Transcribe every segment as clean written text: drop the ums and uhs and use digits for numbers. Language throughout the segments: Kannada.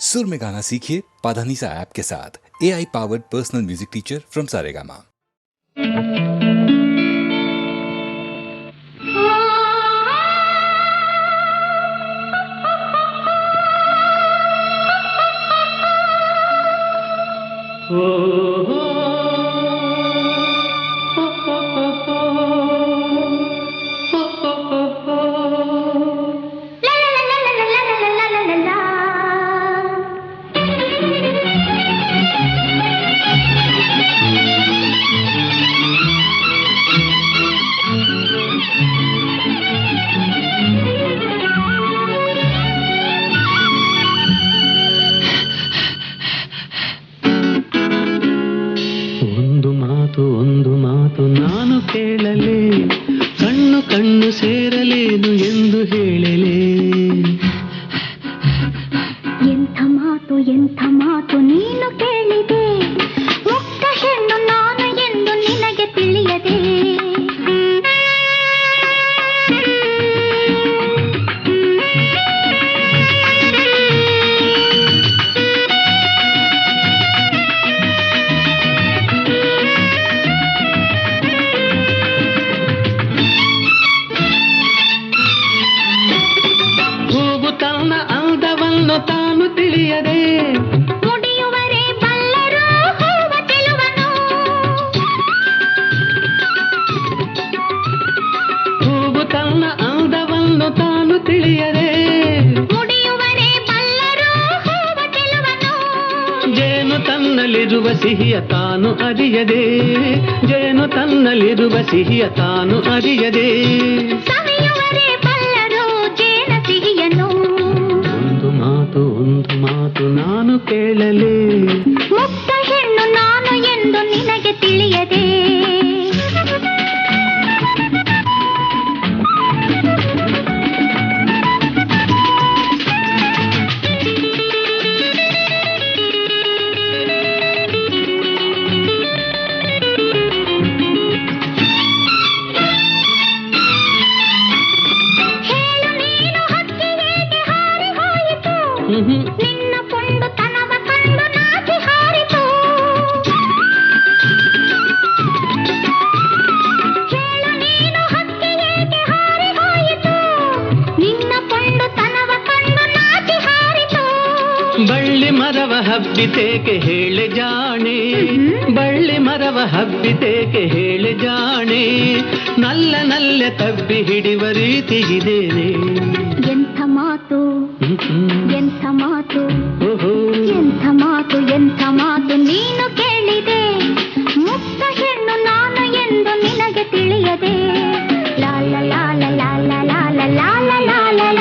सुर में गाना सीखिए पाधानीसा ऐप के साथ। AI powered personal music teacher from Saregama. ಒಂದು ಮಾತು ನಾನು ಕೇಳಲೇ, ಕಣ್ಣು ಕಣ್ಣು ಸೇರಲೇನು ಎಂದು ಹೇಳಲೇ. ಎಂಥ ಮಾತು ನೀನು ಕೇಳಿದೆ, ಮುಕ್ತ ಹೆಣ್ಣು ನಾನು ಎಂದು ನಿನಗೆ ತಿಳಿಯದೆ. ತಾನು ತಿಳಿಯದೆ ಮುಡಿಯುವರೆ ಬಲ್ಲರು ಹೂವ ಚೆಲುವನು. ಹೂವು ತನ್ನ ಅಂದವನ್ನು ತಾನು ತಿಳಿಯದೆ ಮುಡಿಯುವರೆ ಬಲ್ಲರು ಹೂವ ಚೆಲುವನು. ಜೇನು ತನ್ನಲ್ಲಿರುವ ಸಿಹಿಯ ತಾನು ಅರಿಯದೆ, ಜೇನು ತನ್ನಲ್ಲಿರುವ ಸಿಹಿಯ ತಾನು ಅರಿಯದೆ. ಸವಿಯುವರೆ ಬಲ್ಲರು ಜೇನ ಸಿಹಿಯನು. ಒಂದು ಮಾತು ನಾನು ಕೇಳಲೇ, ಮುಕ್ತ ಹೆಣ್ಣು ನಾನು ಎಂದು ನಿನಗೆ ತಿಳಿಯದೆ. ನಿನ್ನ ಪೊಂಡು ತನವ ಕಂಡು ನಾಚಿ ಹಾರಿತು. ಹೇಳು ನೀನು ಹಕ್ಕಿ ಏಕೆ ಹಾರಿ ಹೋಯಿತು, ನಿನ್ನ ಪೊಂಡು ತನವ ಕಂಡು ನಾಚಿ ಹಾರಿತು. ಬಳ್ಳಿ ಮರವ ಹಬ್ಬಿತೇಕೆ ಹೇಳೆ ಜಾಣೆ, ಬಳ್ಳಿ ಮರವ ಹಬ್ಬಿತೇಕೆ ಹೇಳೆ ಜಾಣೆ. ನಲ್ಲ ನಲ್ಲೆ ತಬ್ಬಿ ಹಿಡಿಯುವ ರೀತಿ ಇದೇನೆ. ಎಂಥ ಮಾತು ಎಂಥ ಮಾತು ಎಂಥ ಮಾತು ಎಂಥ ಮಾತು ನೀನು ಕೇಳಿದೆ, ಮುಕ್ತ ಹೆಣ್ಣು ನಾನು ಎಂದು ನಿನಗೆ ತಿಳಿಯದೆ. ಲಾಲ ಲಾಲ ಲಾಲ ಲಾಲ ಲಾಲ ಲಾಲ ಲಾಲ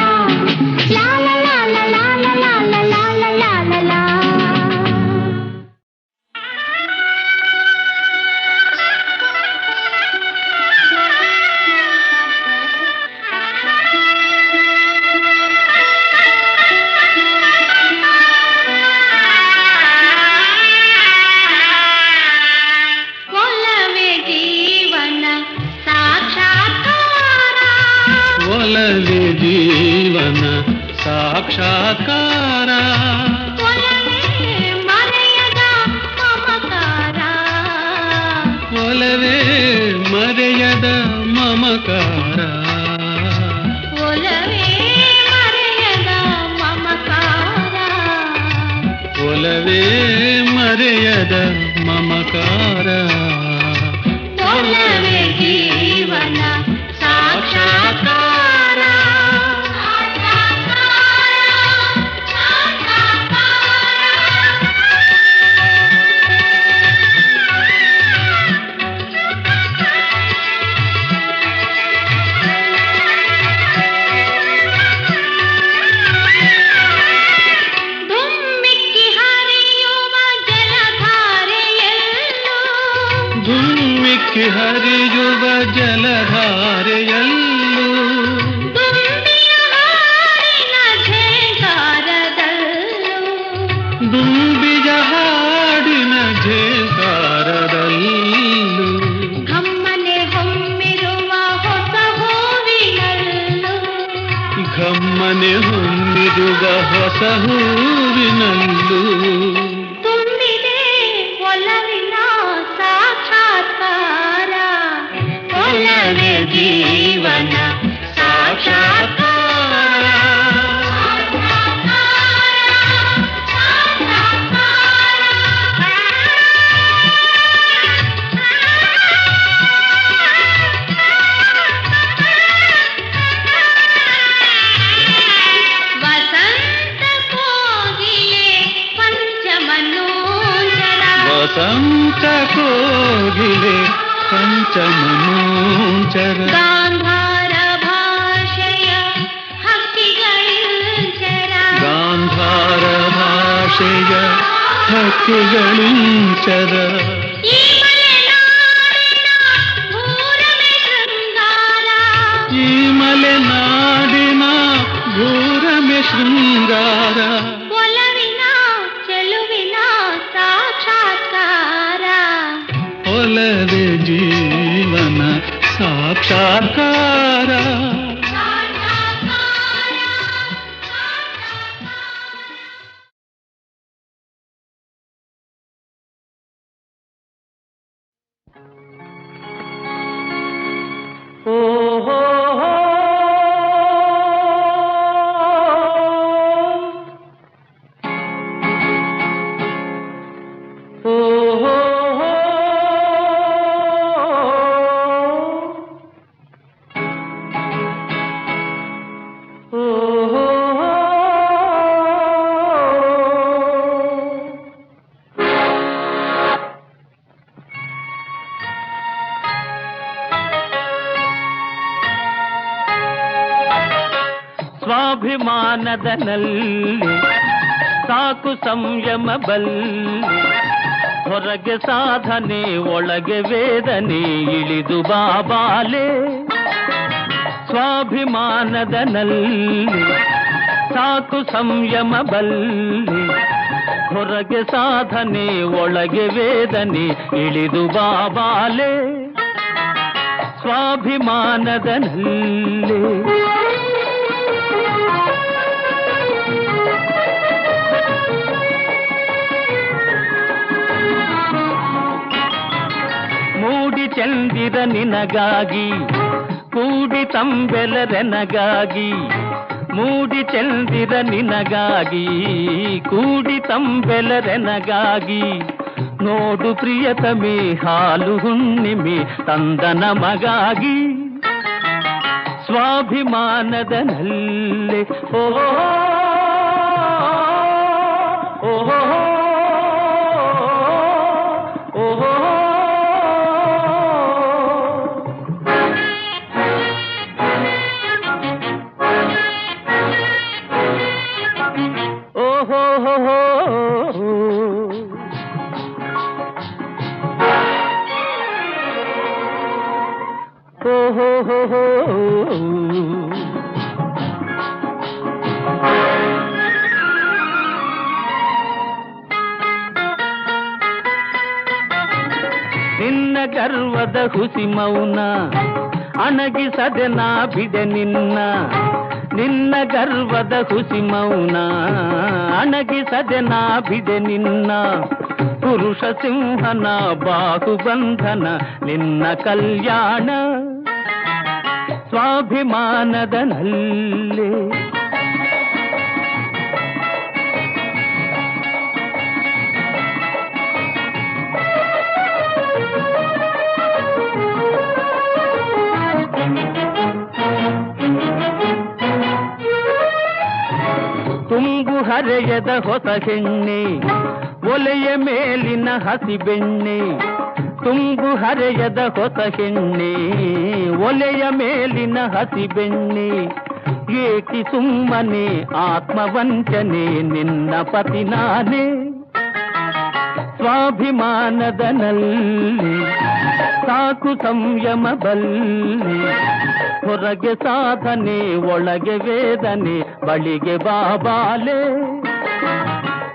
ಲಾಲ ಲಾಲ ಲಾಲ ಲಾಲ ಲಾಲ ಲಾಲ ಲಾ. ಒಲವೇ ಜೀವನ ಸಾಕ್ಷಾತ್ಕಾರ, ಮರೆಯದ ಮಮಕಾರ, ಒಲವೇ ಮರೆಯದ ಮಮಕಾರ, ಒಲವೇ ಮರೆಯದ ಮಮಕಾರ, ಒಲವೇ ಮರೆಯದ ಮಮಕಾರ. ಒಲವೇ ಜೀವನ ಸಾಕ್ಷಾತ್ಕಾರ. ಧುಮ್ಮಿಕ್ಕಿ ಹರಿಯುವ ಜಲಧಾರೆಯಲ್ಲೂ, ದುಂಬಿಯ ಹಾಡಿನ ಝೇಂಕಾರದಲ್ಲೂ, ದುಂಬಿಯ ಹಾಡಿನ ಝೇಂಕಾರದಲ್ಲೂ, ಘಮ್ಮನೆ ಹೊಮ್ಮಿರುವ ಹೊಸ ಹೂವಿನಲ್ಲೂ, ಘಮ್ಮನೆ ಹೊಮ್ಮಿರುವ ಹೊಸ ಹೂವಿನಲ್ಲೂ, ಚೆಲುವಿನಲ್ಲೂ ತುಂಬಿದೆ ಒಲವಿನ ಸಾಕ್ಷಾತ್ಕಾರ ಒಲವೇ ಜೀವನ ಸಾಕ್ಷಾತ್ಕಾರ. ವಸಂತ ಕೋಗಿಲೆ ಪಂಚಮನೂಂಚರ ಗಾಂಧಾರ ಭಾಷೆಯ ಹಕ್ಕಿಗಳಿಂಚರ ಗಾಂಧಾರ ಭಾಷೆಯ ಹಕ್ಕಿಗಳಿಂಚರ ಈ ಮಲೆನಾಡಿನ ಭೂರಮೆ ಶೃಂಗಾರ ಈ ಮಲೆನಾಡಿನ ಭೂರಮೆ ಶೃಂಗಾರ ಒಲವಿನ ಚೆಲುವಿನ ಸಾಕ್ಷಾತ್ಕಾರ ಒಲವೇ ಜೀವನ ಸಾಕ್ಷಾತ್ಕಾರ. ಸ್ವಾಭಿಮಾನದ ನಲ್ಲಿ ಸಾಕು ಸಂಯಮ ಬಲ್ಲಿ ಹೊರಗೆ ಸಾಧನೆ ಒಳಗೆ ವೇದನೆ ಇಳಿದು ಬಾಬಾಲೆ ಸ್ವಾಭಿಮಾನದ ನಲ್ಲಿ ಸಾಕು ಸಂಯಮ ಬಲ್ಲಿ ಹೊರಗೆ ಸಾಧನೆ ಒಳಗೆ ವೇದನೆ ಇಳಿದು ಬಾಬಾಲೆ ಸ್ವಾಭಿಮಾನದ ನಲ್ಲಿ ಮೂಡಿ ಚಂದಿರ ನಿನಗಾಗಿ ಕೂಡಿ ತಂಬೆಲರೆನಗಾಗಿ ಮೂಡಿ ಚಂದಿರ ನಿನಗಾಗಿ ಕೂಡಿ ತಂಬೆಲರೆನಗಾಗಿ ನೋಡು ಪ್ರಿಯತಮೆ ಹಾಲು ಹುಣ್ಣಿಮೆ ತಂದ ನಮಗಾಗಿ ಸ್ವಾಭಿಮಾನದ ನಲ್ಲೆ ಓಹೋ ಓಹೋ ಓಹೋ ನಿನ್ನ ಗರ್ವದ ಹುಸಿ ಮೌನ ಅಣಗಿಸದೆ ನಾ ಬಿಡೆ ನಿನ್ನ ನಿನ್ನ ಗರ್ವದ ಹುಸಿ ಮೌನ ಅಣಗಿಸದೆ ನಾ ಬಿಡೆ ನಿನ್ನ ಪುರುಷ ಸಿಂಹನ ಬಾಹುಬಂಧನ ನಿನ್ನ ಕಲ್ಯಾಣ ಸ್ವಾಭಿಮಾನದ ನಲ್ಲಿ ತುಂಬು ಹರೆಯದ ಹೊಸ ಹೆಣ್ಣೆ ಒಲೆಯ ಮೇಲಿನ ಹಸಿ ಬೆಣ್ಣೆ ತುಂಬು ಹರೆಯದ ಹೊಸ ಹೆಣ್ಣೆ ಒಲೆಯ ಮೇಲಿನ ಹಸಿ ಬೆಣ್ಣೆ ಏಕಿ ಸುಮ್ಮನೆ ಆತ್ಮವಂಚನೆ ನಿನ್ನ ಪತಿ ನಾನೇ ಸ್ವಾಭಿಮಾನದ ನಲ್ಲಿ ಸಾಕು ಸಂಯಮ ಬಲ್ಲಿ ಹೊರಗೆ ಸಾಧನೆ ಒಳಗೆ ವೇದನೆ ಬಳಿಗೆ ಬಾಬಾಲೆ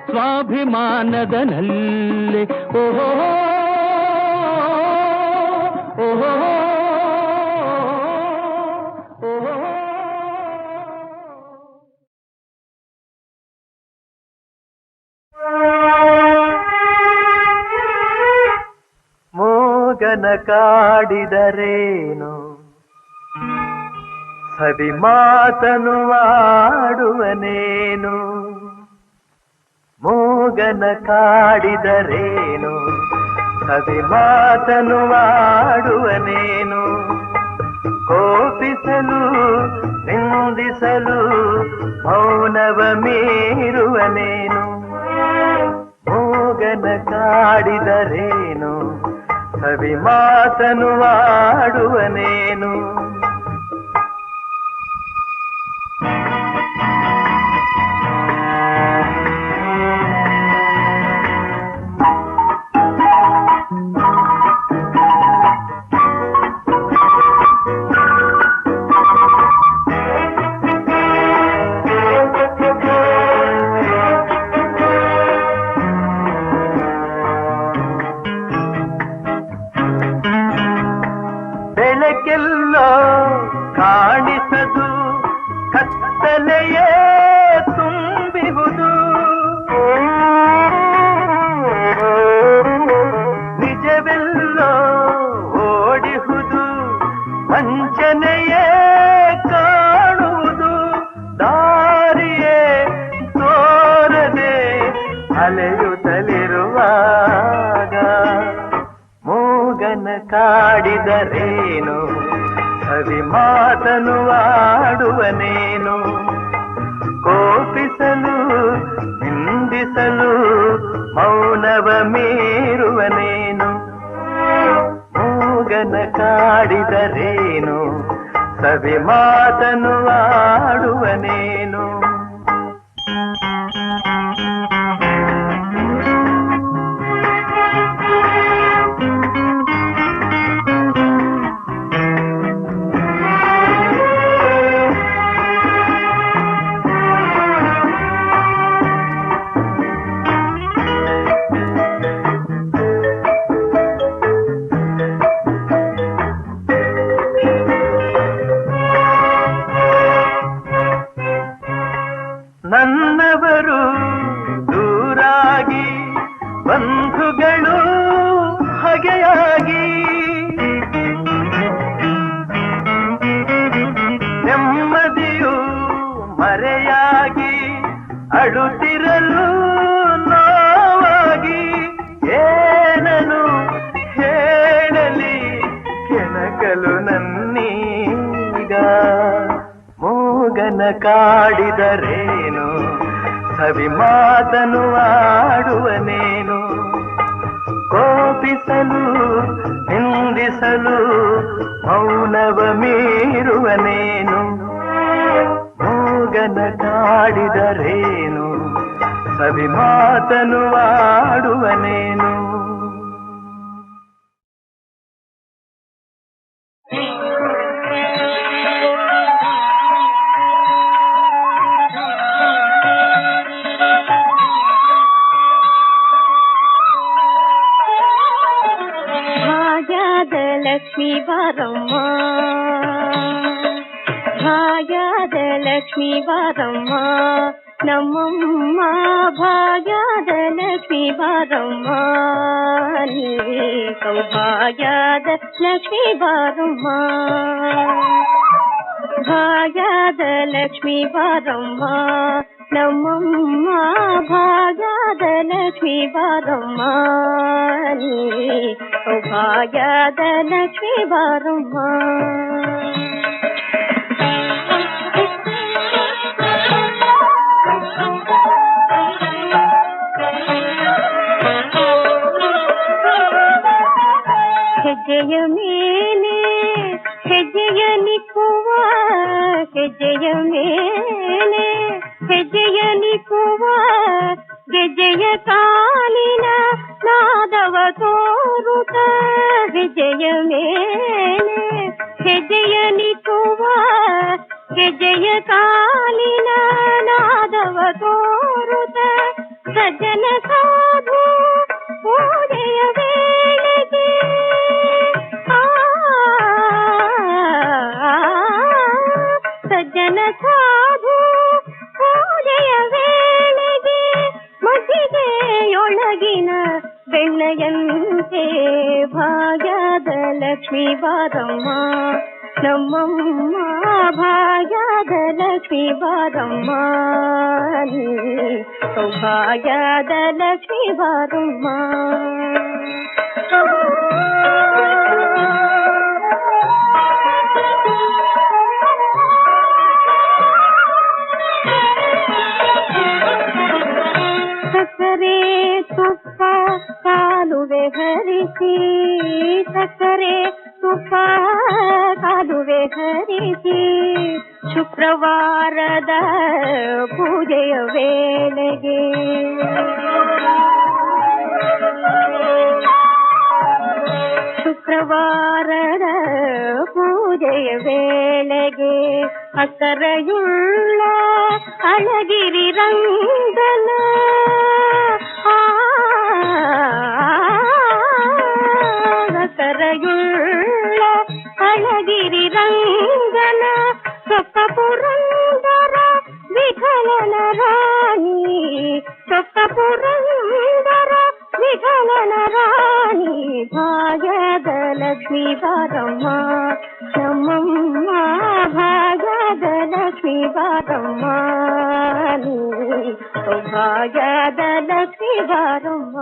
ಸ್ವಾಭಿಮಾನದ ನಲ್ಲಿ ಓಹೋ ಮೂಗನ ಕಾಡಿದರೇನು ಸವಿ ಮಾತನು ಆಡುವನೇನು ಮೂಗನ ಕಾಡಿದರೇನು ಸವಿ ಮಾತನು ಆಡುವನೇನು ಕೋಪಿಸಲು ನಿಂದಿಸಲು ಮೌನವ ಮೀರುವನೇನು ಮೂಗನ ಕಾಡಿದರೇನು ಸವಿ ಮಾತನು ಆಡುವನೇನು ಬೆಳಕೆಲ್ಲೋ ಕಾಣಿಸದು ಕತ್ತಲೆಯೇ ತುಂಬಿಹುದು ನಿಜವೆಲ್ಲೋ ಓಡಿಹುದು ವಂಚನೆಯೇ ಕಾಣುವುದು ದಾರಿಯೇ ತೋರದೆ ಅಲೆಯುತ್ತಲಿರುವಾಗ ಮೂಗನ ಕಾಡಿದರೇನು ಸವಿ ಮಾತನು ಆಡುವನೇನು ಕೋಪಿಸಲು ನಿಂದಿಸಲು ಮೌನವ ಮೀರುವನೇನು ಮೂಗನ ಕಾಡಿದರೇನು ಸವಿ ಮಾತನು ಆಡುವನೇನು ನನ್ನವರು ದೂರಾಗಿ ಬಂಧುಗಳು ಹಗೆಯಾಗಿ ನೆಮ್ಮದಿಯು ಮರೆಯಾಗಿ ಅಳುತ್ತಿರಲು ನೋವಾಗಿ ಏನನು ಹೇಳಲಿ ಕೆಣಕಲು ನನ್ನೀಗ ಮೂಗನ ಕಾಡಿದರೇನು ಸವಿ ಮಾತನು ಆಡುವನೇನು ಕೋಪಿಸಲು ನಿಂದಿಸಲು ಮೌನವ ಮೀರುವನೇನು ಮೂಗನ ಕಾಡಿದರೇನು ಸವಿ ಮಾತನು ಆಡುವನೇನು ಲಕ್ಷ್ಮೀ ಬಾರಮ್ಮ ಭಾಗ್ಯದ ಲಕ್ಷ್ಮೀ ಬಾರಮ್ಮ ನಮ್ಮಮ್ಮ ಭಾಗ್ಯದ ಲಕ್ಷ್ಮೀ ಬಾರಮ್ಮ ಸೌಭಾಗ್ಯದ ಲಕ್ಷ್ಮೀ ಬಾರಮ್ಮ ಭಾಗ್ಯದ ಲಕ್ಷ್ಮೀ ಬಾರಮ್ಮ ನಮ್ಮಮ್ಮ ಭಾಗ್ಯದ ಲಕ್ಷ್ಮೀ ಬಾರಮ್ಮ ಸೌಭಾಗ್ಯದ ಲಕ್ಷ್ಮೀ ಬಾರಮ್ಮ ಹೆಜ್ಜೆಯ ಮೇಲೆ ಹೆಜ್ಜೆಯ ನಿಕ್ಕುವ ಹೆಜ್ಜೆಯ ಮೇಲೆ ಹೆಜ್ಜೆಯ ನಿಕ್ಕುವ ಗೆಜ್ಜೆಯ ಕಾಲಿನ ನಾದವ ತೋರುತ್ತ ಹೆಜ್ಜೆಯ ಮೇಲೆ ಹೆಜ್ಜೆಯ ನಿಕ್ಕುವ ಗೆಜ್ಜೆಯ ಕಾಲಿನ ನಾದವ ತೋರುತ್ತ ಸಜ್ಜನ ಸಾಧು ಪೂಜೆಯ ವೇಳೆಗೆ ಸಜ್ಜನ ಸಾಧು ಪೂಜೆಯ ವೇಳೆಗೆ ಮಜ್ಜಿಗೆಯೊಳಗಿನ ಬೆಣ್ಣೆಯಂತೆ ಭಾಗ್ಯ ಭಾಗ್ಯದ ಲಕ್ಷ್ಮೀ ಬಾರಮ್ಮ ನಮ್ಮಮ್ಮ ಭಾಗ್ಯದ ಲಕ್ಷ್ಮೀ ಬಾರಮ್ಮ ನೀ ಸೌಭಾಗ್ಯದ ಲಕ್ಷ್ಮೀ ಬಾರಮ್ಮ ಸಕ್ಕರೆ ತುಪ್ಪ ಕಾಲುವೆ ಹರಿಸಿ ಸಕ್ಕರೆ ತುಪ್ಪ ಕಾಲುವೆ ಹರಿಸಿ ಶುಕ್ರವಾರದ ಪೂಜೆಯ ವೇಳೆಗೆ ಶುಕ್ರವಾರದ ಪೂಜೆಯ ವೇಳೆಗೆ ಅಕ್ಕರೆಯುಳ್ಳ ಅಳಗಿರಿ ರಂಗನ ಅಕ್ಕರೆಯುಳ್ಳ ಅಳಗಿರಿ ರಂಗನ ಸೊಕ್ಕ ಪುರಂದರ ವಿಠಲನ ರಾಣಿ ಸೊಕ್ಕ ಪುರಂದರ ವಿಠಲನ ರಾಣಿ ಭಾಗ್ಯದ ಲಕ್ಷ್ಮೀ ಬಾರಮ್ಮ ನಮ್ಮಮ್ಮ ಭಾಗ್ಯದ ಲಕ್ಷ್ಮೀ ಬಾರಮ್ಮ ನೀ ಭಾಗ್ಯದ ಲಕ್ಷ್ಮೀ ಬಾರಮ್ಮ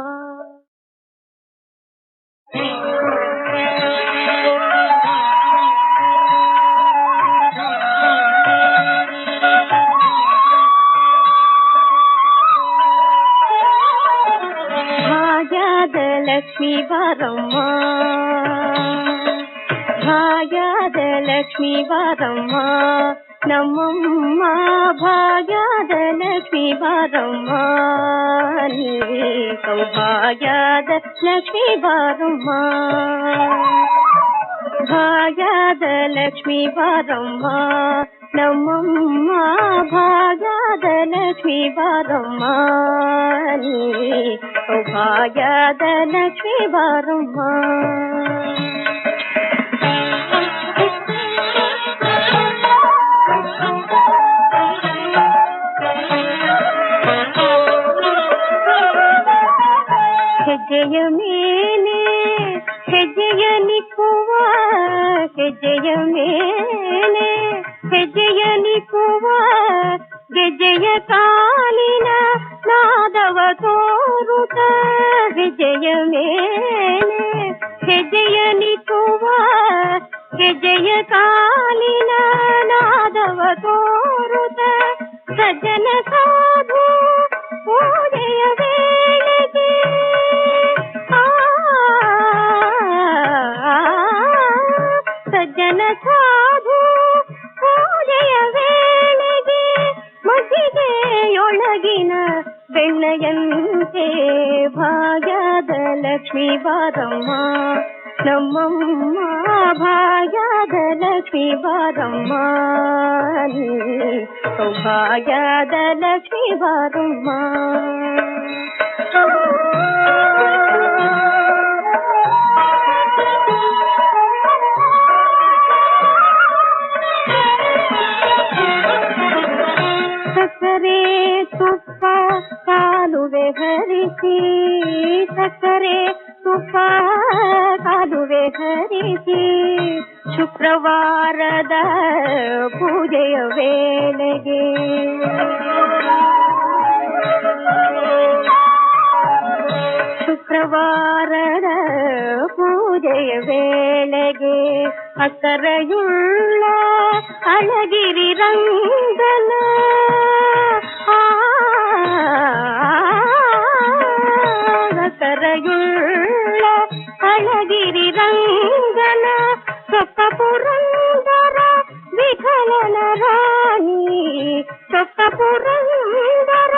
ಲಕ್ಷ್ಮೀ ಬಾರಮ್ಮ ಭಾಗ್ಯದ ಲಕ್ಷ್ಮೀ ಬಾರಮ್ಮ ನಮ್ಮಮ್ಮ ಭಾಗ್ಯದ ಲಕ್ಷ್ಮೀ ಬಾರಮ್ಮ ನೀ ಸೌಭಾಗ್ಯದ ಲಕ್ಷ್ಮೀ ಬಾರಮ್ಮ ಭಾಗ್ಯದ ಲಕ್ಷ್ಮೀ ಬಾರಮ್ಮ ನಮ್ಮಮ್ಮ ಭಾಗ್ಯದ ಲಕ್ಷ್ಮೀ ಬಾರಮ್ಮ ನೀ ಸೌಭಾಗ್ಯದ ಲಕ್ಷ್ಮೀ ಬಾರಮ್ಮ ಹೆಜ್ಜೆಯ ಮೇಲೆ ಹೆಜ್ಜೆಯ ನಿಕ್ಕುವ ಹೆಜ್ಜೆಯ ಮೇಲೆ ಹೆಜ್ಜೆಯ ನಿಕ್ಕುವ ಗೆಜ್ಜೆಯ ಕಾಲಿನ ನಾದವ ತೋರುತ್ತ ಹೆಜ್ಜೆಯ ಮೇಲೆ ಹೆಜ್ಜೆಯ ನಿಕ್ಕುವ ಗೆಜ್ಜೆಯ ಕಾಲಿನ ನಾದವ ತೋರುತ್ತ ಸಜ್ಜನ ಸಾಧು ಪೂಜೆಯ ವೇಳೆಗೆ ಸಜ್ಜನ ಸಾಧು ಪೂಜೆಯ ವೇಳೆಗೆ ಮಜ್ಜಿಗೆಯೊಳಗಿನ ಬೆಣ್ಣೆಯಂತೆ ಭಾಗ್ಯದ ಲಕ್ಷ್ಮೀ ಬಾರಮ್ಮ ನಮ್ಮಮ್ಮ ಭಾಗ್ಯದ ಲಕ್ಷ್ಮೀ ಬಾರಮ್ಮ ನೀ ಸೌಭಾಗ್ಯದ ಲಕ್ಷ್ಮೀ ಬಾರಮ್ಮ ಸಕ್ಕರೆ ತುಪ್ಪ ಕಾಲುವೆ ಹರಿಸಿ ಸಕ್ಕರೆ ತುಪ್ಪ ಕಾಲುವೆ ಹರಿಸಿ ಶುಕ್ರವಾರದ ಪೂಜೆಯ ವೇಳೆಗೆ ಶುಕ್ರವಾರದ ಪೂಜೆಯ ವೇಳೆಗೆ ಅಕ್ಕರೆಯುಳ್ಳ ಅಳಗಿರಿ ರಂಗನ ಅಕ್ಕರೆಯುಳ್ಳ ಅಳಗಿರಿ ರಂಗನ ಸೊಕ್ಕ ಪುರಂದರ ವಿಠಲನ ರಾಣಿ ಸೊಕ್ಕ ಪುರಂದರ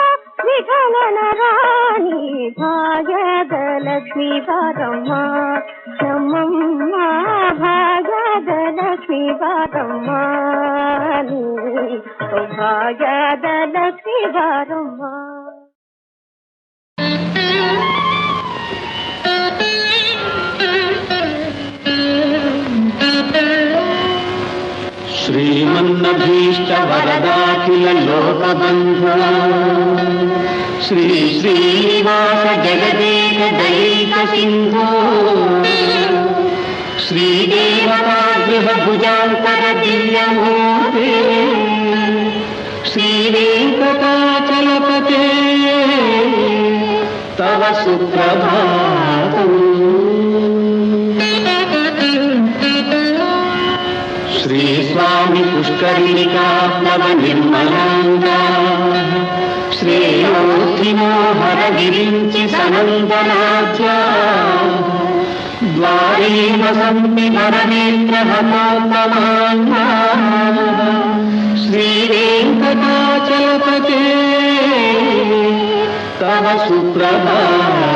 ವಿಠಲನ ರಾಣಿ ಭಾಗ್ಯದ ಲಕ್ಷ್ಮೀ ಬಾರಮ್ಮ ನಮ್ಮಮ್ಮ ಭಾಗ್ಯದ ಲಕ್ಷ್ಮೀ ಬಾರಮ್ಮ ನೀ ಸೌಭಾಗ್ಯದ ಲಕ್ಷ್ಮೀ ಬಾರಮ್ಮ ಶ್ರೀಮನ್ನಭೀಷ್ಟ ವರದಾಖಿಲ ಲೋಕಬಂಧು ಶ್ರೀ ಶ್ರೀನಿವಾಸ ಜಗದೇಕ ದೈತ ಸಿಂಧು శ్రీదేవతాగృహభుజాంతర దివ్యమూర్తే శ్రీవేంకటాచలపతే తవ సుప్రభాతం. శ్రీస్వామి పుష్కరిణికా ప్లవ నిర్మలాంగా శ్రేయోధిమోహర విరించి సనందనాద్యా ద్వారేణ సంవిమరనేత్ర హతాత్మమాంగా శ్రీవేంకటాచలపతే తవ సుప్రభాతం.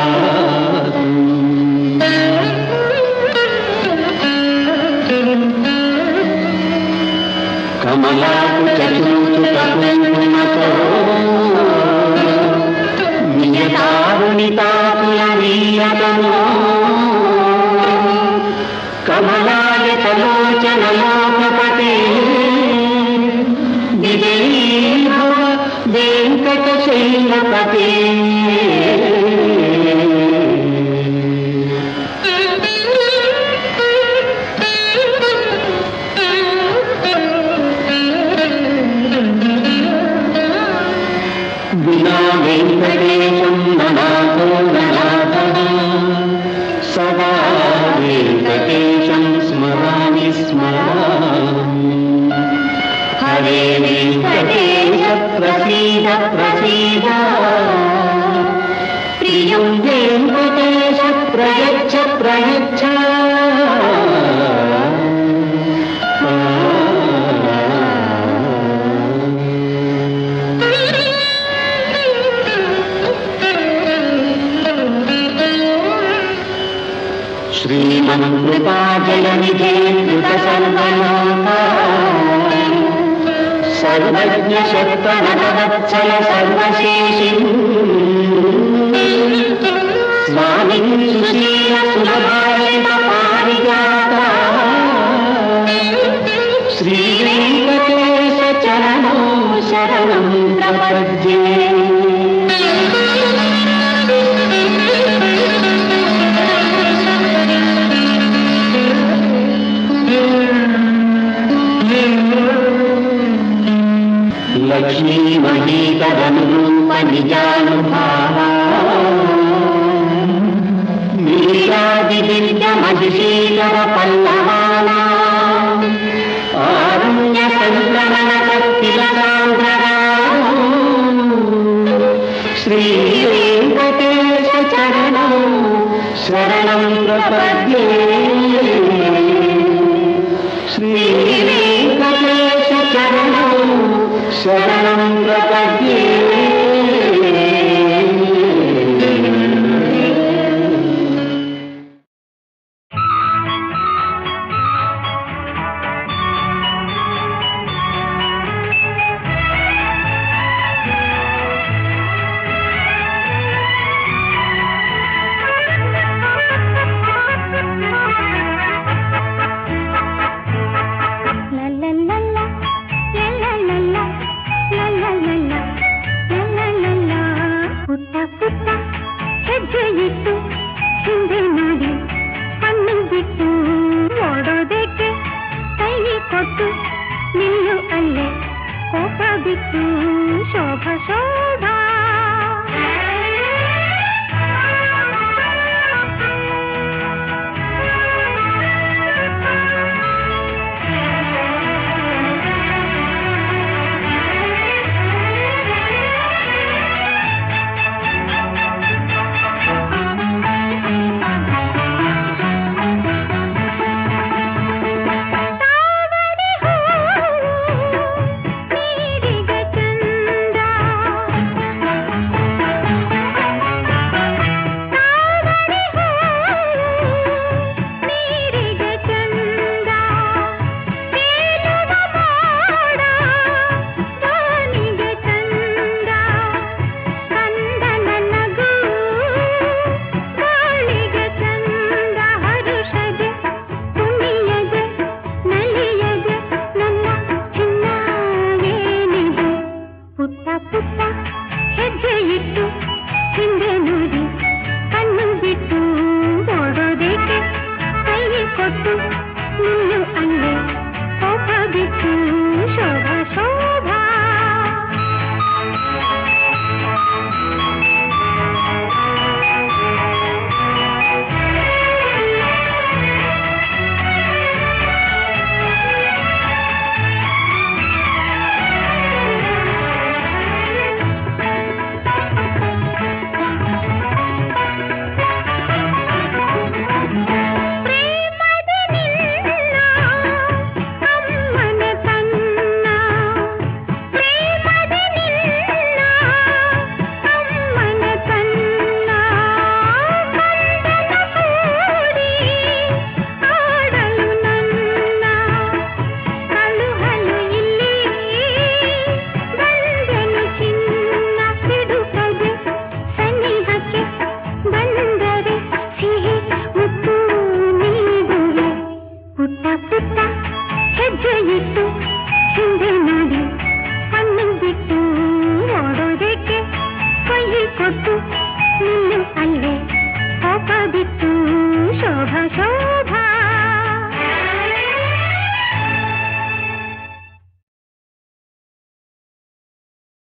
కమలాకుచూచుటకుంకుమతో నియతారుణితాకులమీయతమో కమలాయతలోచనలోకపతే విజయీభవ వెంకటశైలపతే. వినా వెంకటేశం ననాథో ననాథః సదా వెంకటేశం స్మరామి స్మరామి. హరే వెంకటేశ ప్రసీద ప్రసీద ప్రియం వెంకటేశ ప్రయచ్చ ప్రయచ్చ. శ్రీమన్కృపాజలనిధే కృత సర్వలోకా సర్వజ్ఞ శక్తనవత్సల సర్వశేషి స్వామి సుశీల సులభాషిత పారిజాత శ్రీ వెంకటేశ చరణో శరణం ప్రపద్యే. లక్ష్మీమహీతదనురూప నిజానుభావా నీరాదిదివ్య మహిషీకర పల్లవానా ఆరుణ్య సంక్రమణ కత్తిలసాంధ్రరా శ్రీ వెంకటేశ చరణం శరణం ప్రపద్యే. శ్రీ వెంకటేశ చరణం శరణం ప్రపద్యే. ಕೊಟ್ಟು ಬಿಟ್ಟು ನಿಲ್ಲು ಅಲ್ಲೇ ಕೋಪ ಬಿಟ್ಟು ಶೋಭಾ ಶೋಭಾ ಪುಟ್ಟ ಹೆಜ್ಜೆ ಇಟ್ಟು ಹಿಂದೆ ನೋಡಿ ಕಣ್ಣು ಬಿಟ್ಟು ಓಡೋ